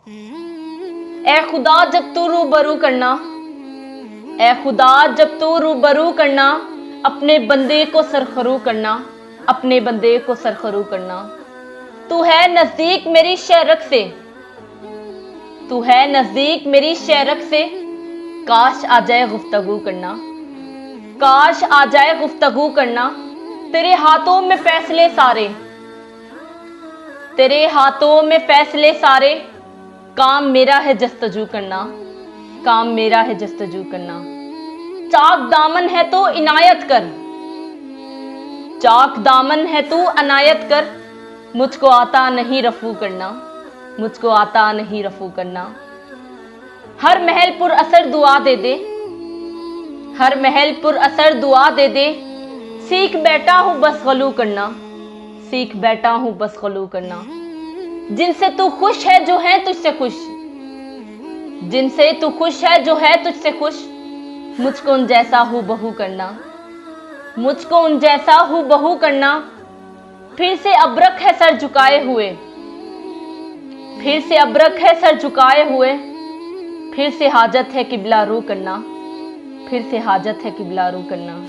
ए खुदा जब तू रूबरू करना, ए खुदा जब तू रूबरू करना, अपने बंदे को सरखरू करना, अपने बंदे को सरखरू करना। तू है नजदीक मेरी शहरक से, तू है नजदीक मेरी शहरक से, काश आ जाए गुफ्तगू करना, काश आ जाए गुफ्तगू करना। तेरे हाथों में फैसले सारे, तेरे हाथों में फैसले सारे, काम मेरा है जस्तजू करना, काम मेरा है जस्तजू करना। चाक दामन है तो इनायत कर, चाक दामन है तू अनायत कर, मुझको आता नहीं रफू करना, मुझको आता नहीं रफू करना। हर महल पुर असर दुआ दे दे, हर महल पुर असर दुआ दे दे, सीख बैठा हूं बस गलू करना, सीख बैठा हूं बस गलू करना। जिनसे तू खुश है जो है तुझसे खुश, जिनसे तू खुश है जो है तुझसे खुश, मुझको उन जैसा हूं बहू करना, मुझको उन जैसा हूं बहू करना। फिर से अबरक है सर झुकाए हुए, फिर से अबरक है सर झुकाए हुए, फिर से हाजत है किबला रू करना, फिर से हाजत है किबला रू करना।